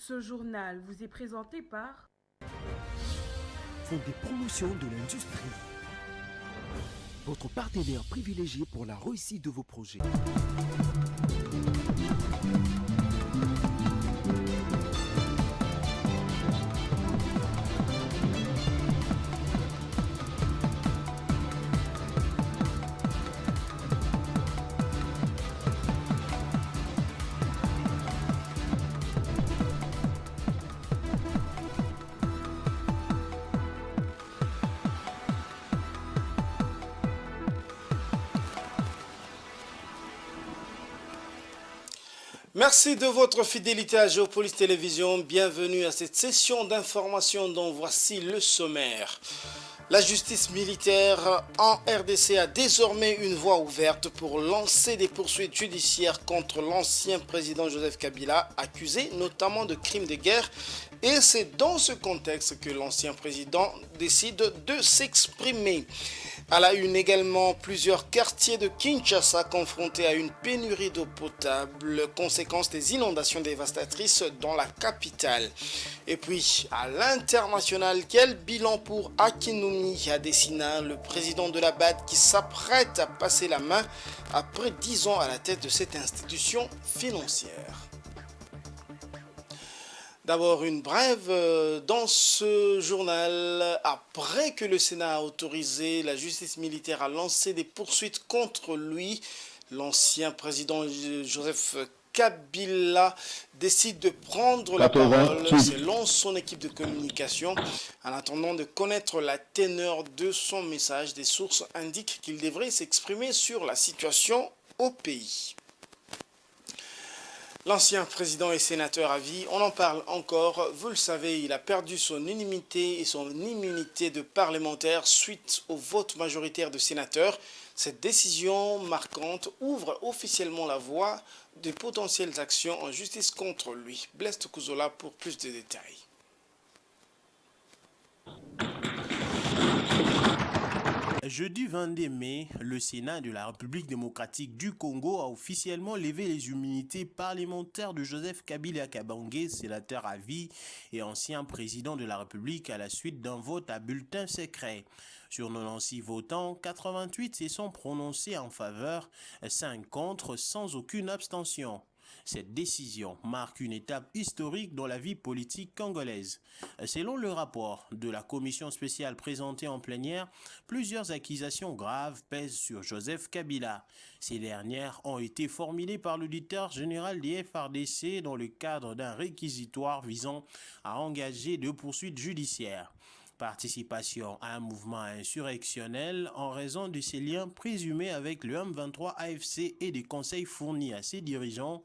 Ce journal vous est présenté par Fonds des promotions de l'industrie. Votre partenaire privilégié pour la réussite de vos projets. Merci de votre fidélité à Géopolis Télévision. Bienvenue à cette session d'information dont voici le sommaire. La justice militaire en RDC a désormais une voie ouverte pour lancer des poursuites judiciaires contre l'ancien président Joseph Kabila, accusé notamment de crimes de guerre. Et c'est dans ce contexte que l'ancien président décide de s'exprimer. À la une également, plusieurs quartiers de Kinshasa confrontés à une pénurie d'eau potable, conséquence des inondations dévastatrices dans la capitale. Et puis, à l'international, quel bilan pour Akinwumi Adesina, le président de la BAD qui s'apprête à passer la main après 10 ans à la tête de cette institution financière. D'abord, une brève dans ce journal. Après que le Sénat a autorisé la justice militaire à lancer des poursuites contre lui, l'ancien président Joseph Kabila décide de prendre la parole selon son équipe de communication. En attendant de connaître la teneur de son message, des sources indiquent qu'il devrait s'exprimer sur la situation au pays. L'ancien président et sénateur à vie, on en parle encore, vous le savez, il a perdu son unanimité et son immunité de parlementaire suite au vote majoritaire de sénateurs. Cette décision marquante ouvre officiellement la voie de potentielles actions en justice contre lui. Blaise Kouzola pour plus de détails. Jeudi 22 mai, le Sénat de la République démocratique du Congo a officiellement levé les immunités parlementaires de Joseph Kabila Kabange, sénateur à vie et ancien président de la République à la suite d'un vote à bulletin secret. Sur 96 votants, 88 se sont prononcés en faveur, 5 contre, sans aucune abstention. Cette décision marque une étape historique dans la vie politique congolaise. Selon le rapport de la commission spéciale présentée en plénière, plusieurs accusations graves pèsent sur Joseph Kabila. Ces dernières ont été formulées par l'auditeur général des FRDC dans le cadre d'un réquisitoire visant à engager des poursuites judiciaires. Participation à un mouvement insurrectionnel en raison de ses liens présumés avec le M23 AFC et des conseils fournis à ses dirigeants,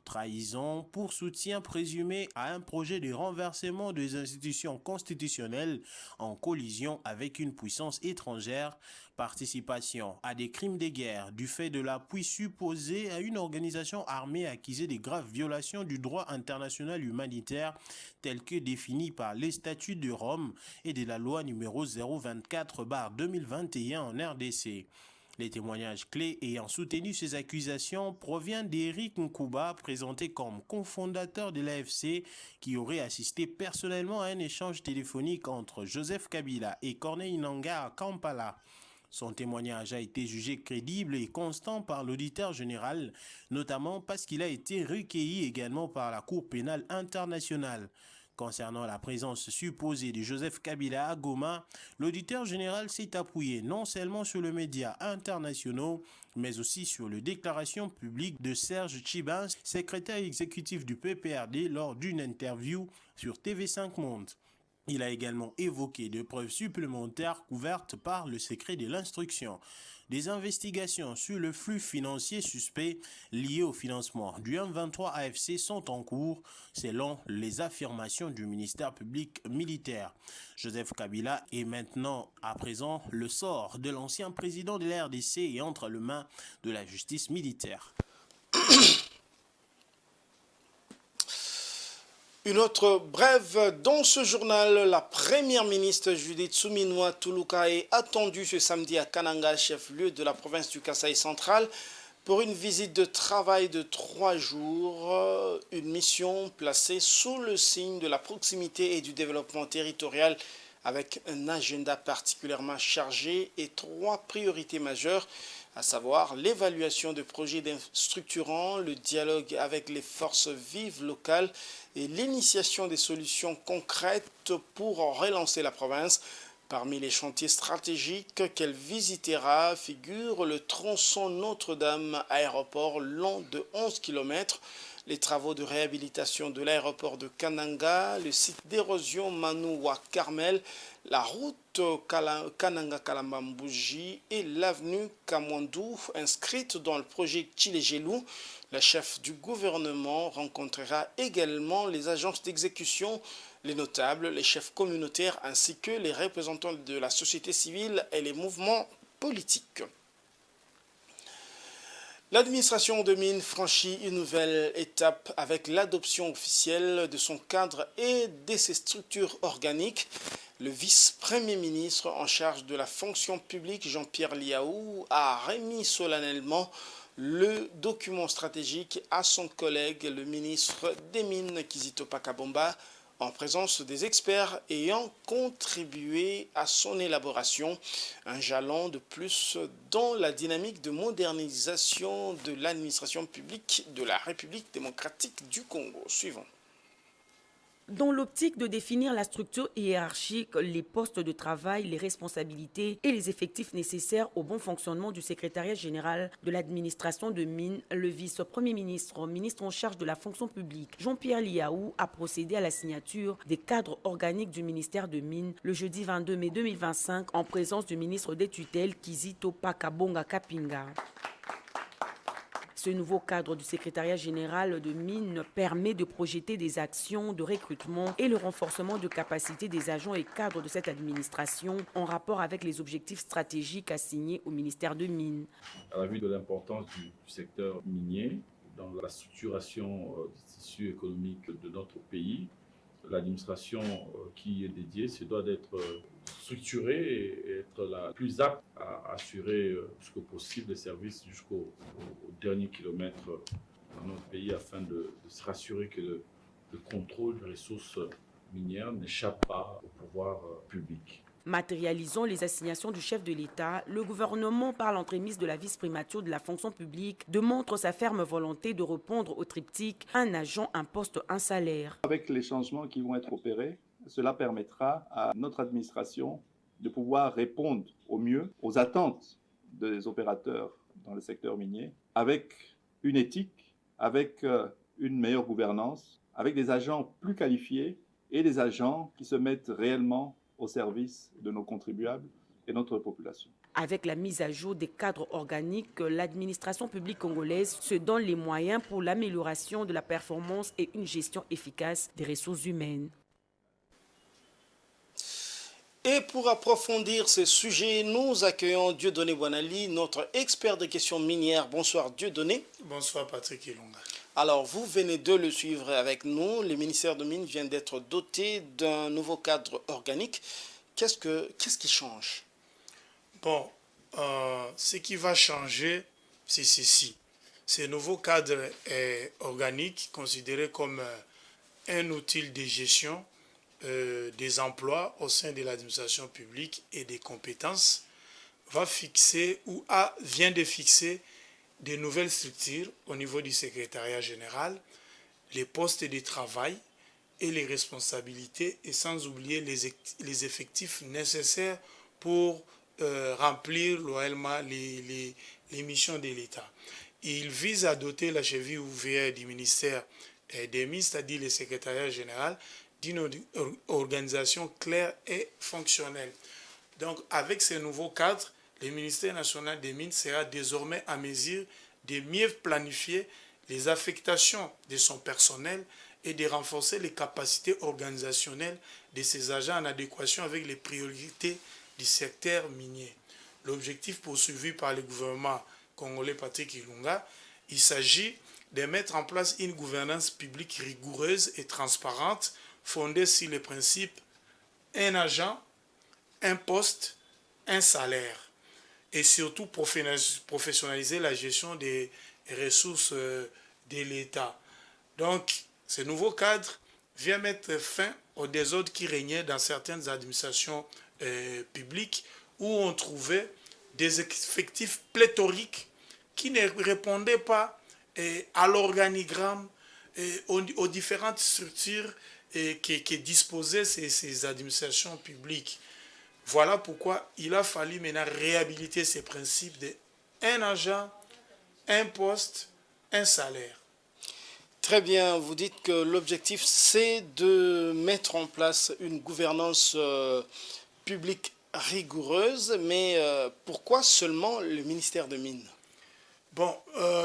trahison pour soutien présumé à un projet de renversement des institutions constitutionnelles en collision avec une puissance étrangère, participation à des crimes de guerre du fait de l'appui supposé à une organisation armée accusée de graves violations du droit international humanitaire tel que défini par les statuts de Rome et de la loi numéro 024/2021 en RDC. Les témoignages clés ayant soutenu ces accusations proviennent d'Éric Nkouba, présenté comme cofondateur de l'AFC, qui aurait assisté personnellement à un échange téléphonique entre Joseph Kabila et Corneille Nangaa à Kampala. Son témoignage a été jugé crédible et constant par l'auditeur général, notamment parce qu'il a été recueilli également par la Cour pénale internationale. Concernant la présence supposée de Joseph Kabila à Goma, l'auditeur général s'est appuyé non seulement sur les médias internationaux, mais aussi sur les déclarations publiques de Serge Tchibans, secrétaire exécutif du PPRD, lors d'une interview sur TV5 Monde. Il a également évoqué des preuves supplémentaires couvertes par le secret de l'instruction. Des investigations sur le flux financier suspect lié au financement du M23 AFC sont en cours, selon les affirmations du ministère public militaire. Joseph Kabila est maintenant, à présent, le sort de l'ancien président de la RDC et entre les mains de la justice militaire. Une autre brève dans ce journal, la première ministre Judith Suminwa Tuluka est attendue ce samedi à Kananga, chef-lieu de la province du Kasaï central. pour une visite de travail de 3 jours, une mission placée sous le signe de la proximité et du développement territorial avec un agenda particulièrement chargé et 3 priorités majeures, à savoir l'évaluation de projets structurants, le dialogue avec les forces vives locales et l'initiation des solutions concrètes pour relancer la province. Parmi les chantiers stratégiques qu'elle visitera figure le tronçon Notre-Dame-Aéroport long de 11 km, les travaux de réhabilitation de l'aéroport de Kananga, le site d'érosion Manouwa-Carmel, la route Kananga-Kalambambouji et l'avenue Kamwandou inscrite dans le projet Tchilegelou. La chef du gouvernement rencontrera également les agences d'exécution, les notables, les chefs communautaires ainsi que les représentants de la société civile et les mouvements politiques. L'administration de Mines franchit une nouvelle étape avec l'adoption officielle de son cadre et de ses structures organiques. Le vice-premier ministre en charge de la fonction publique, Jean-Pierre Liaou, a remis solennellement le document stratégique à son collègue, le ministre des Mines, Kizito Pakabomba, en présence des experts ayant contribué à son élaboration, un jalon de plus dans la dynamique de modernisation de l'administration publique de la République démocratique du Congo. Suivant. Dans l'optique de définir la structure hiérarchique, les postes de travail, les responsabilités et les effectifs nécessaires au bon fonctionnement du secrétariat général de l'administration de Mines, le vice-premier ministre, ministre en charge de la fonction publique, Jean-Pierre Liaou, a procédé à la signature des cadres organiques du ministère de Mines le jeudi 22 mai 2025 en présence du ministre des tutelles Kizito Pakabonga Kapinga. Ce nouveau cadre du secrétariat général de Mines permet de projeter des actions de recrutement et le renforcement de capacités des agents et cadres de cette administration en rapport avec les objectifs stratégiques assignés au ministère de Mines. À la vue de l'importance du secteur minier dans la structuration du tissu économique de notre pays, l'administration qui est dédiée se doit d'être structurée et être la plus apte à assurer jusqu'au possible les services jusqu'au dernier kilomètre dans notre pays afin de se rassurer que le contrôle des ressources minières n'échappe pas au pouvoir public. Matérialisant les assignations du chef de l'État, le gouvernement, par l'entremise de la vice-primature de la fonction publique, démontre sa ferme volonté de répondre au triptyque « un agent, un poste, un salaire ». Avec les changements qui vont être opérés, cela permettra à notre administration de pouvoir répondre au mieux aux attentes des opérateurs dans le secteur minier, avec une éthique, avec une meilleure gouvernance, avec des agents plus qualifiés et des agents qui se mettent réellement au service de nos contribuables et notre population. Avec la mise à jour des cadres organiques, l'administration publique congolaise se donne les moyens pour l'amélioration de la performance et une gestion efficace des ressources humaines. Et pour approfondir ces sujets, nous accueillons Dieudonné Boanali, notre expert de questions minières. Bonsoir Dieudonné. Bonsoir Patrick Ilunga. Alors, vous venez de le suivre avec nous. Le ministère de Mines vient d'être doté d'un nouveau cadre organique. Qu'est-ce qui change? Bon, ce qui va changer, c'est ceci. Ce nouveau cadre est organique, considéré comme un outil de gestion des emplois au sein de l'administration publique et des compétences, va fixer ou vient de fixer de nouvelles structures au niveau du secrétariat général, les postes de travail et les responsabilités, et sans oublier les effectifs nécessaires pour remplir loyalement les missions de l'État. Il vise à doter la cheville ouvrière du ministère des Mines, c'est-à-dire le secrétariat général, d'une organisation claire et fonctionnelle. Donc, avec ces nouveaux cadres, le ministère national des Mines sera désormais à mesure de mieux planifier les affectations de son personnel et de renforcer les capacités organisationnelles de ses agents en adéquation avec les priorités du secteur minier. L'objectif poursuivi par le gouvernement congolais Patrick Ilunga, il s'agit de mettre en place une gouvernance publique rigoureuse et transparente fondée sur les principes un agent, un poste, un salaire. et surtout professionnaliser la gestion des ressources de l'État. Donc, ce nouveau cadre vient mettre fin au désordre qui régnait dans certaines administrations publiques où on trouvait des effectifs pléthoriques qui ne répondaient pas à l'organigramme, aux différentes structures qui disposaient ces administrations publiques. Voilà pourquoi il a fallu maintenant réhabiliter ces principes de un agent, un poste, un salaire. Très bien, vous dites que l'objectif c'est de mettre en place une gouvernance publique rigoureuse, mais pourquoi seulement le ministère des Mines? Bon,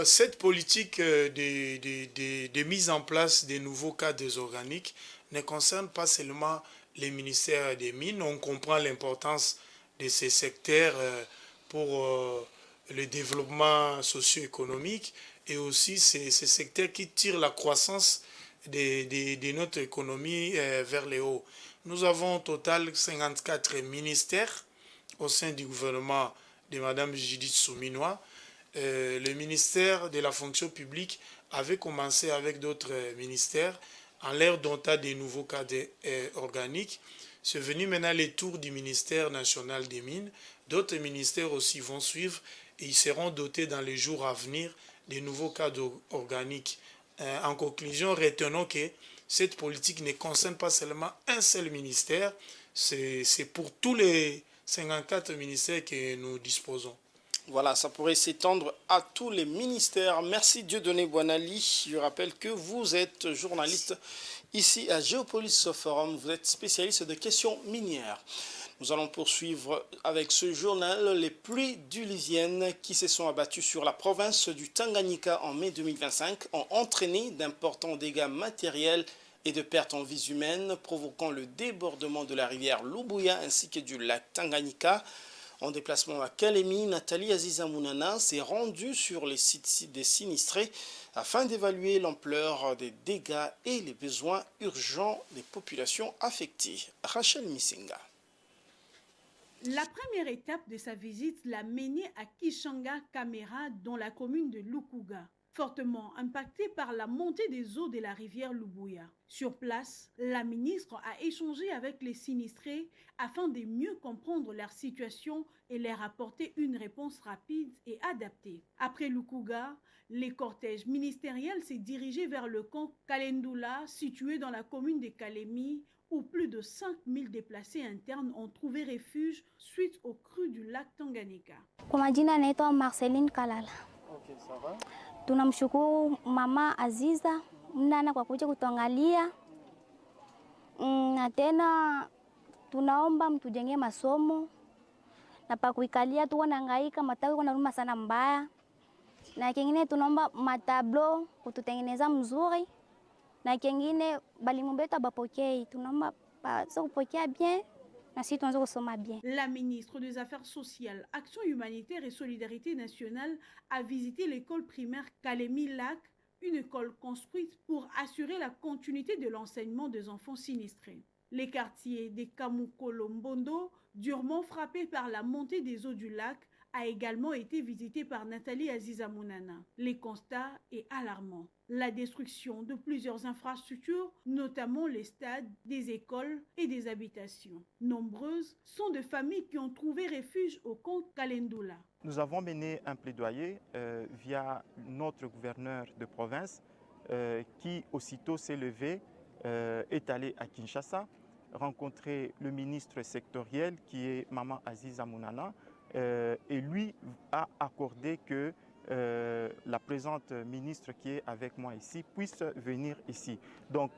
cette politique de mise en place des nouveaux cadres organiques ne concerne pas seulement les ministères des Mines. On comprend l'importance de ces secteurs pour le développement socio-économique et aussi ces secteurs qui tirent la croissance de notre économie vers le haut. Nous avons au total 54 ministères au sein du gouvernement de Mme Judith Souminois. Le ministère de la fonction publique avait commencé avec d'autres ministères en leur donnant des nouveaux cadres organiques. C'est venu maintenant les tours du ministère national des Mines. D'autres ministères aussi vont suivre et ils seront dotés dans les jours à venir des nouveaux cadres organiques. En conclusion, retenons que cette politique ne concerne pas seulement un seul ministère, c'est pour tous les 54 ministères que nous disposons. Voilà, ça pourrait s'étendre à tous les ministères. Merci Dieudonné Boinali. Je rappelle que vous êtes journaliste ici à Géopolis Forum. Vous êtes spécialiste de questions minières. Nous allons poursuivre avec ce journal. Les pluies diluviennes qui se sont abattues sur la province du Tanganyika en mai 2025 ont entraîné d'importants dégâts matériels et de pertes en vies humaines, provoquant le débordement de la rivière Lubuya ainsi que du lac Tanganyika. En déplacement à Kalemi, Nathalie Aziza Mounana s'est rendue sur les sites des sinistrés afin d'évaluer l'ampleur des dégâts et les besoins urgents des populations affectées. Rachel Missinga. La première étape de sa visite l'a menée à Kishanga Kamera, dans la commune de Lukuga, fortement impactée par la montée des eaux de la rivière Lubuya. Sur place, la ministre a échangé avec les sinistrés afin de mieux comprendre leur situation et leur apporter une réponse rapide et adaptée. Après Lukuga, les cortèges ministériels s'est dirigé vers le camp Kalendula, situé dans la commune de Kalemi, où plus de 5000 déplacés internes ont trouvé refuge suite aux crues du lac Tanganyika. Kwa majina naitwa Marceline Kalala. Ok, ça va. Tunamshukuru Mama Aziza Mnana kwa kuja kutuangalia. Na tena tunaomba mtujengee masomo na pa kuikalia tu wanahangaika, matawi wanaruma sana mbaya. Na kingine tunaomba matablo kututengeneza mzuri. Na kingine balimu betu abapokei, tunaomba baso kupokea bien. La ministre des Affaires sociales, Action humanitaire et solidarité nationale a visité l'école primaire Kalemi-Lac, une école construite pour assurer la continuité de l'enseignement des enfants sinistrés. Les quartiers de Kamukolo-Mbondo, durement frappés par la montée des eaux du lac, a également été visité par Nathalie Aziza Mounana. Les constats est alarmant. La destruction de plusieurs infrastructures, notamment les stades, des écoles et des habitations. Nombreuses sont de familles qui ont trouvé refuge au camp Kalendula. Nous avons mené un plaidoyer via notre gouverneur de province qui aussitôt s'est levé, est allé à Kinshasa, rencontrer le ministre sectoriel qui est Maman Aziza Mounana, et lui a accordé que la présente ministre qui est avec moi ici puisse venir ici. Donc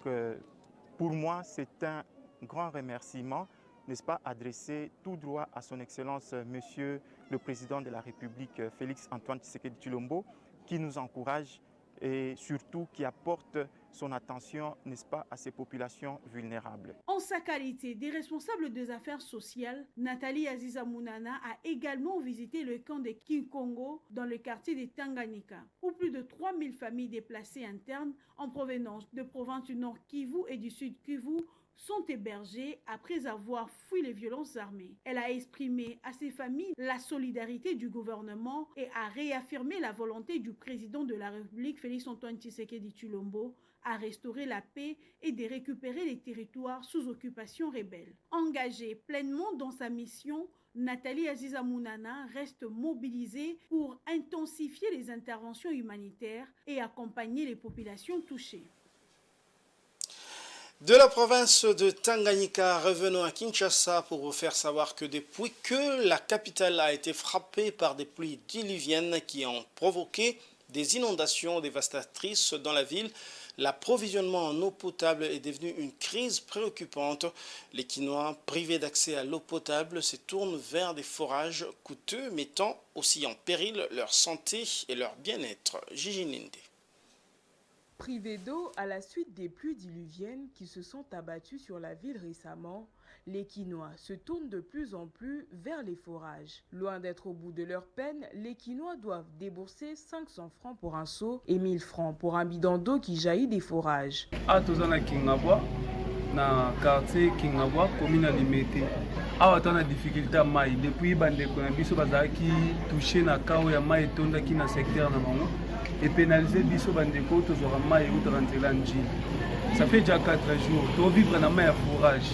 pour moi c'est un grand remerciement, n'est-ce pas, adressé tout droit à son Excellence Monsieur le Président de la République Félix Antoine Tshisekedi Tshilombo, qui nous encourage et surtout qui apporte son attention, n'est-ce pas, à ces populations vulnérables. En sa qualité des responsables des affaires sociales, Nathalie Aziza Mounana a également visité le camp de Kinkongo dans le quartier de Tanganyika, où plus de 3000 familles déplacées internes en provenance de provinces du Nord Kivu et du Sud Kivu sont hébergés après avoir fui les violences armées. Elle a exprimé à ces familles la solidarité du gouvernement et a réaffirmé la volonté du président de la République, Félix-Antoine Tshisekedi Tshilombo, à restaurer la paix et de récupérer les territoires sous occupation rebelle. Engagée pleinement dans sa mission, Nathalie Aziza Mounana reste mobilisée pour intensifier les interventions humanitaires et accompagner les populations touchées. De la province de Tanganyika, revenons à Kinshasa pour vous faire savoir que depuis que la capitale a été frappée par des pluies diluviennes qui ont provoqué des inondations dévastatrices dans la ville, l'approvisionnement en eau potable est devenu une crise préoccupante. Les Kinois, privés d'accès à l'eau potable, se tournent vers des forages coûteux, mettant aussi en péril leur santé et leur bien-être. Gigi Ninde. Privés d'eau à la suite des pluies diluviennes qui se sont abattues sur la ville récemment, les Kinois se tournent de plus en plus vers les forages. Loin d'être au bout de leur peine, les Kinois doivent débourser 500 francs pour un seau et 1000 francs pour un bidon d'eau qui jaillit des forages. Na quartier Kingabwa commune à Limete awa tana difficulté mai depuis bande ko na biso bazaki touché na kao ya mai tonda ki na secteur na bango et pénaliser biso bande ko to zora mai ou rentrer nji. Ça fait déjà 4 jours to vivre na mai à forage.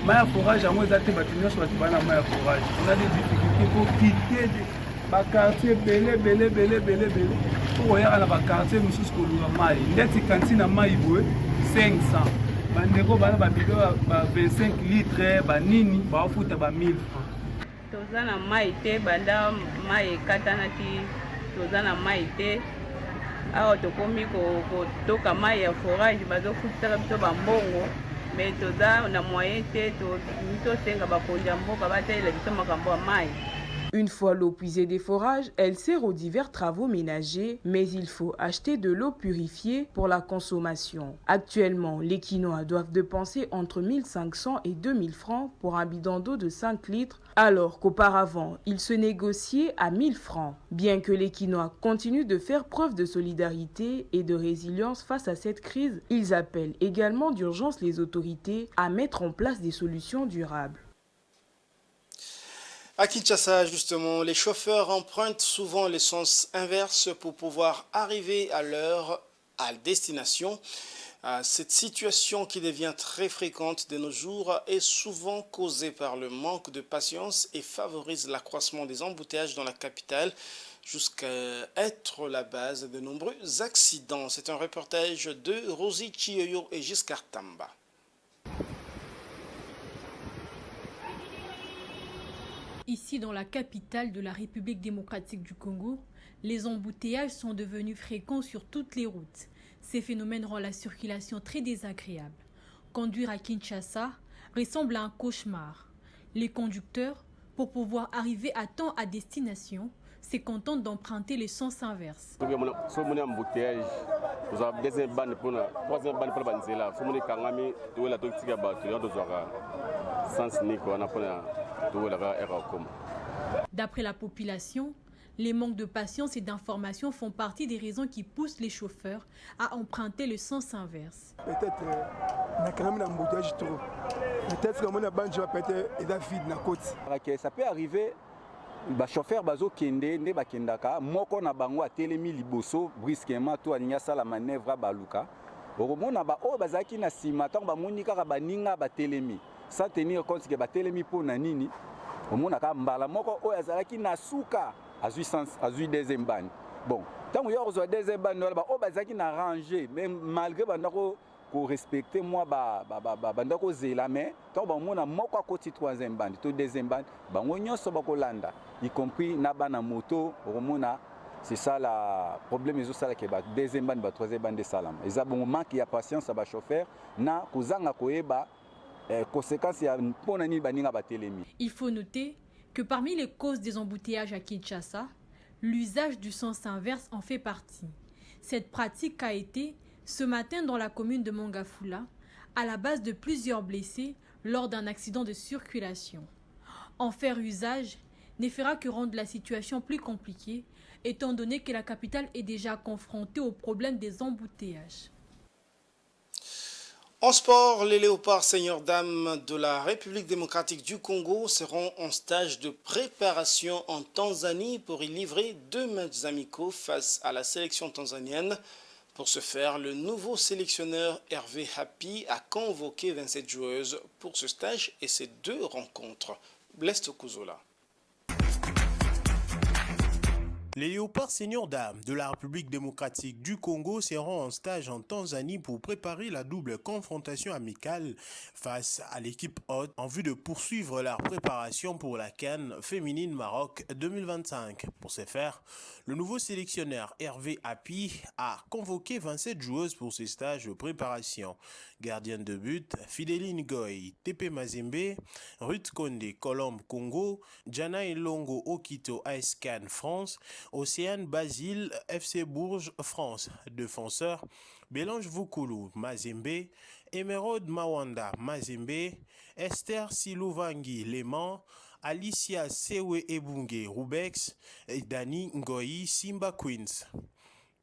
Mai à forage à moi zate batinyo so batibana mai à forage. On a des difficultés pour quitter ba quartier belé pour ya na ba quartier mususu ko lua mai ndeti cantine mai boe 500 bandeko bana babido ba 25 litres banini bafuta ba 1000 francs. Tozana mai te banda mai katana ti tozana mai te awa tokomi ko toka mai ya forage bazo futa biso bambongo mais toza na moyen te to senga bakonja mboka batela biso makambo mai. Une fois l'eau puisée des forages, elle sert aux divers travaux ménagers, mais il faut acheter de l'eau purifiée pour la consommation. Actuellement, les Kinois doivent dépenser entre 1500 et 2000 francs pour un bidon d'eau de 5 litres, alors qu'auparavant, il se négociait à 1000 francs. Bien que les Kinois continuent de faire preuve de solidarité et de résilience face à cette crise, ils appellent également d'urgence les autorités à mettre en place des solutions durables. À Kinshasa, justement, les chauffeurs empruntent souvent le sens inverse pour pouvoir arriver à l'heure à destination. Cette situation qui devient très fréquente de nos jours est souvent causée par le manque de patience et favorise l'accroissement des embouteillages dans la capitale jusqu'à être la base de nombreux accidents. C'est un reportage de Rosie Chioyo et Giscard Tamba. Ici, dans la capitale de la République démocratique du Congo, les embouteillages sont devenus fréquents sur toutes les routes. Ces phénomènes rendent la circulation très désagréable. Conduire à Kinshasa ressemble à un cauchemar. Les conducteurs, pour pouvoir arriver à temps à destination, se contentent d'emprunter le sens inverse. D'après la population, les manques de patience et d'information font partie des raisons qui poussent les chauffeurs à emprunter le sens inverse. Ça peut arriver, les chauffeurs bazo kende ne bakendaka moko na bango atelemi liboso brusquement to aninga sala manœuvre baluka. Oromona ba o bazaki na sima tant ba monika ka baninga batelemi. Sans tenir compte que batelemi pour nanini omona ka mbala moko o azalaki na suka azui deuxième bande. Bon, tant que yo zo deuxième bande ba o bazaki na ranger mais malgré bandako ko respecter moi bandako zela mais tant ba mona moko a côté troisième bande to deuxième bande bango nyonso ba kolanda y compris na bana moto omona. C'est ça le problème, ils ont ça qui est deuxième bande, troisième bande de salam. Ils ont un manque de patience à chauffeur na kuzanga koeba. Il faut noter que parmi les causes des embouteillages à Kinshasa, l'usage du sens inverse en fait partie. Cette pratique a été, ce matin dans la commune de Mongafula, à la base de plusieurs blessés lors d'un accident de circulation. En faire usage ne fera que rendre la situation plus compliquée, étant donné que la capitale est déjà confrontée au problème des embouteillages. En sport, les léopards seigneurs-dames de la République démocratique du Congo seront en stage de préparation en Tanzanie pour y livrer 2 matchs amicaux face à la sélection tanzanienne. Pour ce faire, le nouveau sélectionneur Hervé Happy a convoqué 27 joueuses pour ce stage et ces 2 rencontres. Blaise Tokuzola. Les léopards seigneurs-dames de la République démocratique du Congo seront en stage en Tanzanie pour préparer la double confrontation amicale face à l'équipe hôte en vue de poursuivre leur préparation pour la CAN féminine Maroc 2025. Pour ce faire, le nouveau sélectionneur Hervé Happy a convoqué 27 joueuses pour ces stages de préparation. Gardienne de but, Fidéline Goy, TP Mazembe, Ruth Konde, Colombe Congo, Jana Elongo Okito AS CAN France, Océane Basile, FC Bourges, France. Défenseur, Bélange Vukulu, Mazembe, Emeraude Mawanda, Mazembe, Esther Silouvangi, Léman, Alicia Sewe Ebunge, Rubex, et Dani Ngoyi, Simba Queens.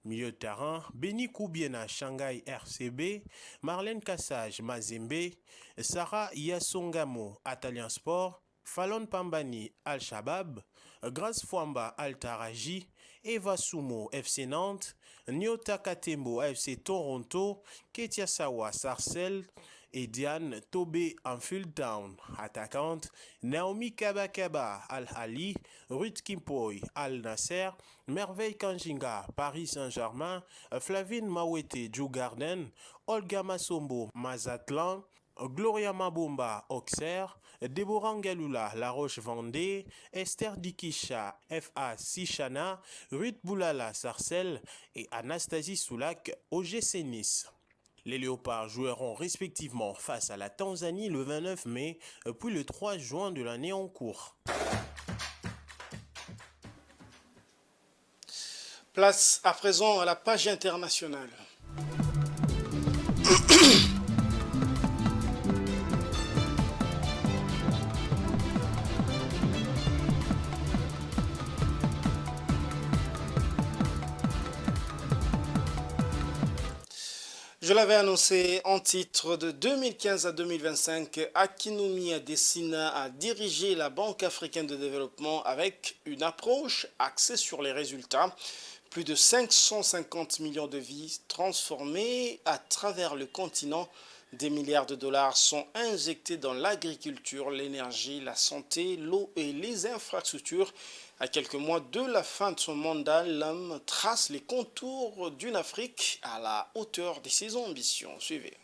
Milieu de terrain, Beni Koubiena, Shanghai RCB, Marlène Kassage, Mazembe, Sarah Yassongamo, Atalien Sport, Fallon Pambani, Al-Shabaab, Grace Fwamba, Al-Taraji, Eva Sumo, FC Nantes, Nyota Katembo, FC Toronto, Ketia Sawa, Sarcelles et Diane Tobé, Anfield Town. Attaquante, Naomi Kabakaba, Al-Ali, Ruth Kimpoy, Al-Nasser, Merveille Kanjinga, Paris Saint-Germain, Flavine Mawete, Djou Garden, Olga Masombo, Mazatlan, Gloria Mabumba, Auxerre, Déborah Ngalula, La Roche-Vendée, Esther Dikisha, FA Sichana, Ruth Boulala, Sarcelles et Anastasie Soulak, OGC Nice. Les Léopards joueront respectivement face à la Tanzanie le 29 mai, puis le 3 juin de l'année en cours. Place à présent à la page internationale. Je l'avais annoncé en titre, de 2015 à 2025, Akinwumi Adesina a dirigé la Banque africaine de développement avec une approche axée sur les résultats. Plus de 550 millions de vies transformées à travers le continent. Des milliards de dollars sont injectés dans l'agriculture, l'énergie, la santé, l'eau et les infrastructures. À quelques mois de la fin de son mandat, l'homme trace les contours d'une Afrique à la hauteur de ses ambitions. Suivez.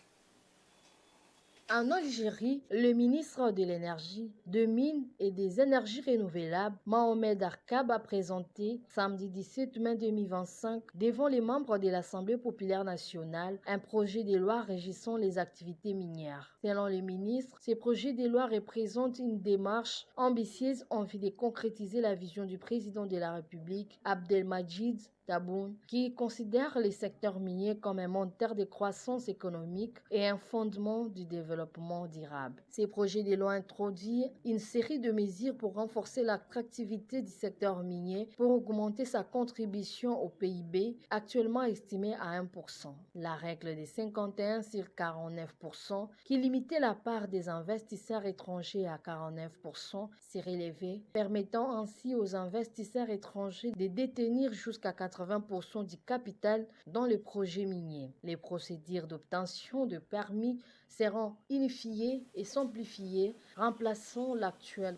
En Algérie, le ministre de l'Énergie, des Mines et des Énergies renouvelables, Mohamed Arkab, a présenté samedi 17 mai 2025 devant les membres de l'Assemblée populaire nationale un projet de loi régissant les activités minières. Selon le ministre, ce projet de loi représente une démarche ambitieuse en vue de concrétiser la vision du président de la République, Abdelmadjid Tebboune, qui considère les secteurs miniers comme un moteur de croissance économique et un fondement du développement durable. Ces projets de loi introduisent une série de mesures pour renforcer l'attractivité du secteur minier pour augmenter sa contribution au PIB, actuellement estimée à 1%. La règle des 51 sur 49%, qui limitait la part des investisseurs étrangers à 49%, s'est relevée, permettant ainsi aux investisseurs étrangers de détenir jusqu'à 80% du capital dans le projet minier. Les procédures d'obtention de permis seront unifiées et simplifiées, remplaçant l'actuel.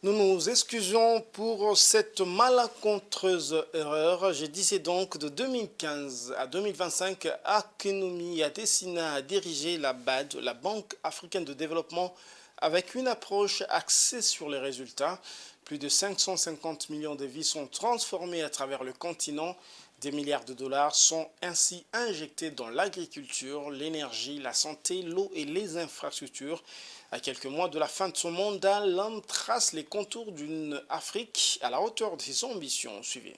Nous nous excusons pour cette malencontreuse erreur. Je disais donc de 2015 à 2025, Akinwumi Adesina a dirigé la BAD, la Banque africaine de développement, avec une approche axée sur les résultats. Plus de 550 millions de vies sont transformées à travers le continent. Des milliards de dollars sont ainsi injectés dans l'agriculture, l'énergie, la santé, l'eau et les infrastructures. À quelques mois de la fin de son mandat, l'homme trace les contours d'une Afrique à la hauteur de ses ambitions. Suivez.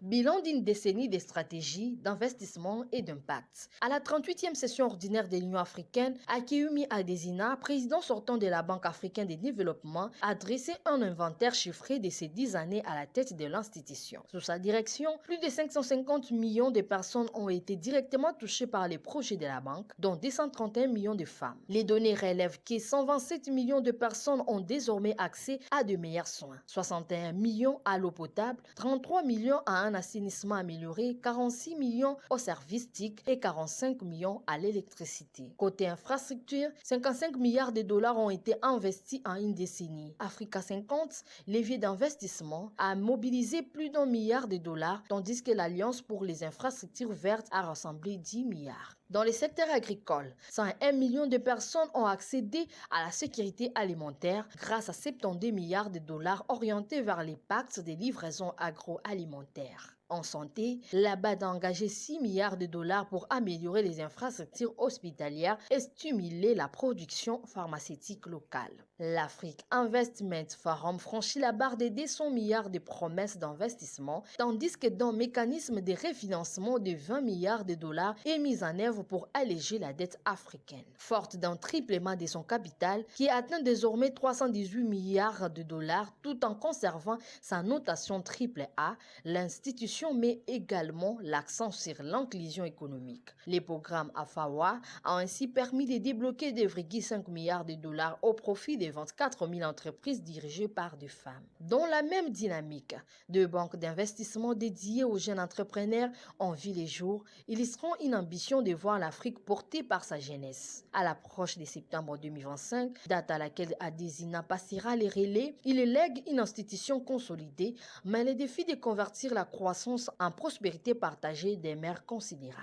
bilan d'une décennie de stratégies, d'investissement et d'impact. À la 38e session ordinaire de l'Union africaine, Akeyumi Adesina, président sortant de la Banque africaine de développement, a dressé un inventaire chiffré de ses 10 années à la tête de l'institution. Sous sa direction, plus de 550 millions de personnes ont été directement touchées par les projets de la banque, dont 231 millions de femmes. Les données relèvent que 127 millions de personnes ont désormais accès à de meilleurs soins, 61 millions à l'eau potable, 33 millions à un assainissement amélioré, 46 millions aux services TIC et 45 millions à l'électricité. Côté infrastructure, 55 milliards de dollars ont été investis en une décennie. Africa 50, levier d'investissement, a mobilisé plus d'1 milliard de dollars, tandis que l'Alliance pour les infrastructures vertes a rassemblé 10 milliards. Dans le secteur agricole, 101 millions de personnes ont accédé à la sécurité alimentaire grâce à 72 milliards de dollars orientés vers les pactes de livraison agroalimentaire. En santé, la BAD a engagé 6 milliards de dollars pour améliorer les infrastructures hospitalières et stimuler la production pharmaceutique locale. L'Afrique Investment Forum franchit la barre des 200 milliards de promesses d'investissement, tandis que dans le mécanisme de refinancement de 20 milliards de dollars est mis en œuvre pour alléger la dette africaine. Forte d'un triplement de son capital, qui atteint désormais 318 milliards de dollars tout en conservant sa notation AAA, l'institution met également l'accent sur l'inclusion économique. Les programmes AFAWA ont ainsi permis de débloquer 2,5 milliards de dollars au profit de 24 000 entreprises dirigées par des femmes. Dans la même dynamique, deux banques d'investissement dédiées aux jeunes entrepreneurs ont vu les jours, illustrant une ambition de voir l'Afrique portée par sa jeunesse. À l'approche de septembre 2025, date à laquelle Adesina passera les relais, il lègue une institution consolidée, mais le défi de convertir la croissance en prospérité partagée demeure considérable.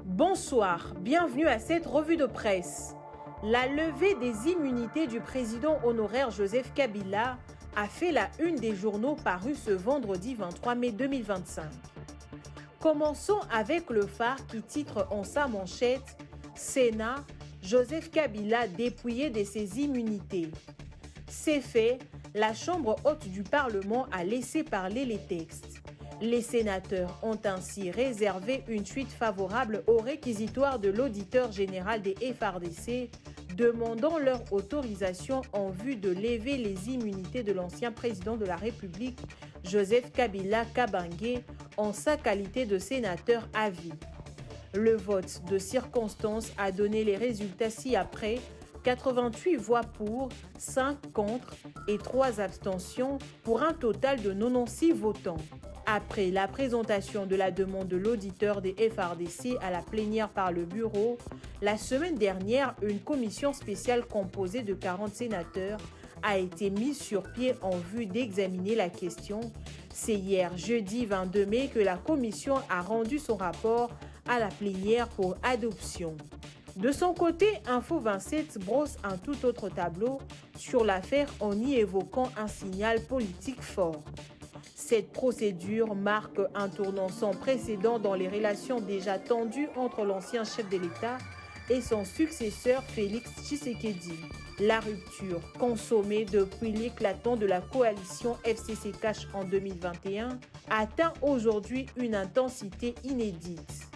Bonsoir, bienvenue à cette revue de presse. La levée des immunités du président honoraire Joseph Kabila a fait la une des journaux parus ce vendredi 23 mai 2025. Commençons avec le phare qui titre en sa manchette « Sénat, Joseph Kabila dépouillé de ses immunités ». C'est fait, la Chambre haute du Parlement a laissé parler les textes. Les sénateurs ont ainsi réservé une suite favorable au réquisitoire de l'auditeur général des FARDC, demandant leur autorisation en vue de lever les immunités de l'ancien président de la République, Joseph Kabila Kabange, en sa qualité de sénateur à vie. Le vote de circonstance a donné les résultats ci-après: 88 voix pour, 5 contre et 3 abstentions pour un total de 96 votants. Après la présentation de la demande de l'auditeur des FARDC à la plénière par le bureau, la semaine dernière, une commission spéciale composée de 40 sénateurs a été mise sur pied en vue d'examiner la question. C'est hier, jeudi 22 mai, que la commission a rendu son rapport à la plénière pour adoption. De son côté, Info 27 brosse un tout autre tableau sur l'affaire en y évoquant un signal politique fort. Cette procédure marque un tournant sans précédent dans les relations déjà tendues entre l'ancien chef de l'État et son successeur Félix Tshisekedi. La rupture, consommée depuis l'éclatement de la coalition FCC-Cash en 2021, atteint aujourd'hui une intensité inédite.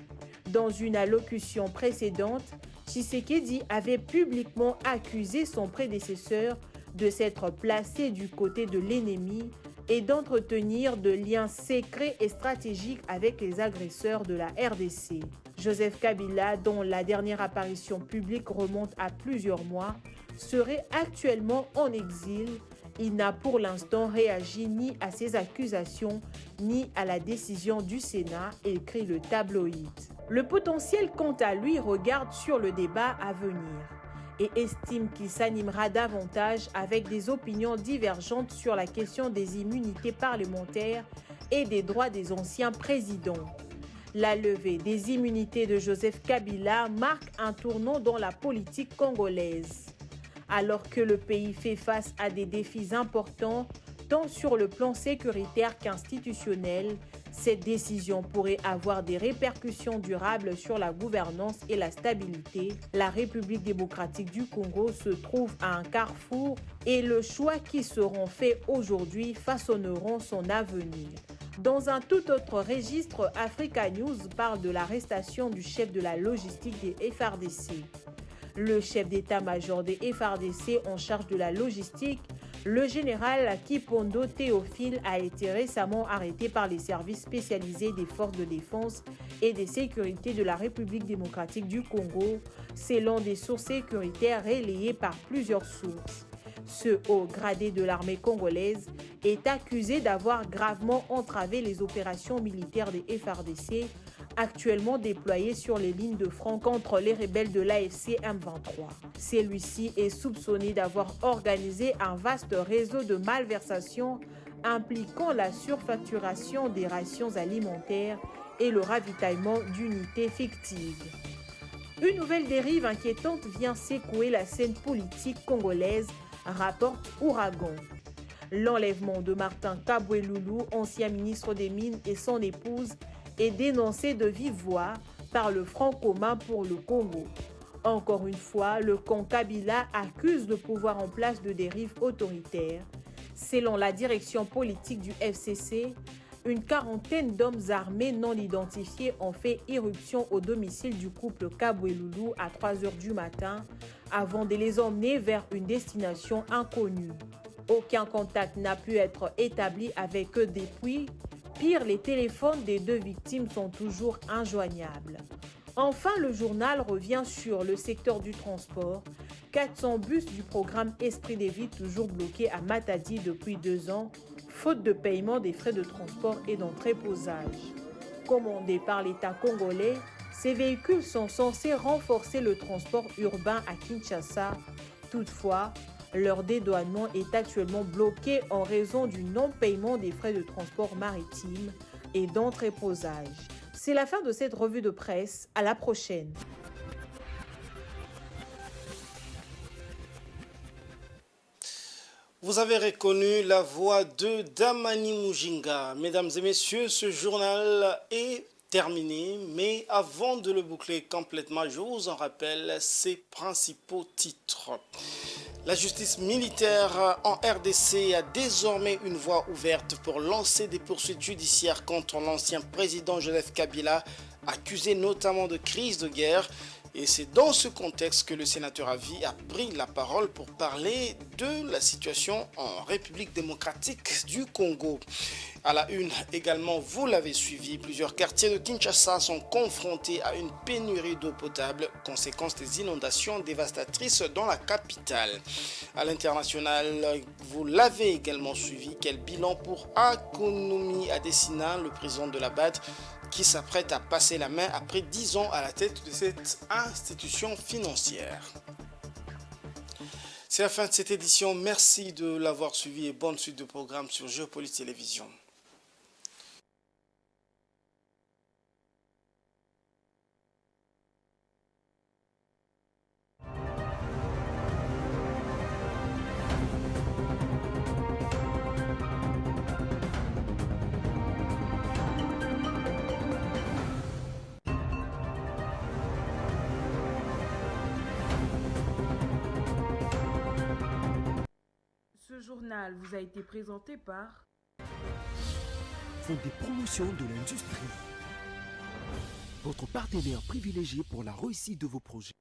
Dans une allocution précédente, Tshisekedi avait publiquement accusé son prédécesseur de s'être placé du côté de l'ennemi et d'entretenir de liens secrets et stratégiques avec les agresseurs de la RDC. Joseph Kabila, dont la dernière apparition publique remonte à plusieurs mois, serait actuellement en exil. Il n'a pour l'instant réagi ni à ces accusations ni à la décision du Sénat, écrit le tabloïd. Le potentiel, quant à lui, regarde sur le débat à venir et estime qu'il s'animera davantage avec des opinions divergentes sur la question des immunités parlementaires et des droits des anciens présidents. La levée des immunités de Joseph Kabila marque un tournant dans la politique congolaise. Alors que le pays fait face à des défis importants, tant sur le plan sécuritaire qu'institutionnel, Cette décision pourrait avoir des répercussions durables sur la gouvernance et la stabilité. La République démocratique du Congo se trouve à un carrefour et les choix qui seront faits aujourd'hui façonneront son avenir. Dans un tout autre registre, Africa News parle de l'arrestation du chef de la logistique des FARDC. Le chef d'état-major des FARDC en charge de la logistique, le général Kipondo Théophile, a été récemment arrêté par les services spécialisés des forces de défense et de sécurité de la République démocratique du Congo, selon des sources sécuritaires relayées par plusieurs sources. Ce haut gradé de l'armée congolaise est accusé d'avoir gravement entravé les opérations militaires des FARDC actuellement déployées sur les lignes de front contre les rebelles de l'AFC M23. Celui-ci est soupçonné d'avoir organisé un vaste réseau de malversations impliquant la surfacturation des rations alimentaires et le ravitaillement d'unités fictives. Une nouvelle dérive inquiétante vient secouer la scène politique congolaise, rapporte Ouragan. L'enlèvement de Martin Kabwe-Loulou, ancien ministre des Mines, et son épouse est dénoncé de vive voix par le Front commun pour le Congo. Encore une fois, le camp Kabila accuse le pouvoir en place de dérives autoritaires. Selon la direction politique du FCC, une quarantaine d'hommes armés non identifiés ont fait irruption au domicile du couple Kabwe-Loulou à 3h du matin avant de les emmener vers une destination inconnue. Aucun contact n'a pu être établi avec eux depuis. Pire, les téléphones des deux victimes sont toujours injoignables. Enfin, le journal revient sur le secteur du transport. 400 bus du programme Esprit des Vies toujours bloqués à Matadi depuis 2 ans, faute de paiement des frais de transport et d'entreposage. Commandés par l'État congolais, ces véhicules sont censés renforcer le transport urbain à Kinshasa. Toutefois, leur dédouanement est actuellement bloqué en raison du non-paiement des frais de transport maritime et d'entreposage. C'est la fin de cette revue de presse. À la prochaine. Vous avez reconnu la voix de Damani Mujinga. Mesdames et messieurs, ce journal est terminé, mais avant de le boucler complètement, je vous en rappelle ses principaux titres. La justice militaire en RDC a désormais une voie ouverte pour lancer des poursuites judiciaires contre l'ancien président Joseph Kabila, accusé notamment de crise de guerre. Et c'est dans ce contexte que le sénateur Avi a pris la parole pour parler de la situation en République démocratique du Congo. À la une également, vous l'avez suivi, plusieurs quartiers de Kinshasa sont confrontés à une pénurie d'eau potable, conséquence des inondations dévastatrices dans la capitale. À l'international, vous l'avez également suivi, quel bilan pour Akonomi Adesina, le président de la BAD, qui s'apprête à passer la main après 10 ans à la tête de cette institution financière. C'est la fin de cette édition. Merci de l'avoir suivi et bonne suite de programme sur Géopolis Télévision. Ce journal vous a été présenté par Fonds des promotions de l'industrie. Votre partenaire privilégié pour la réussite de vos projets.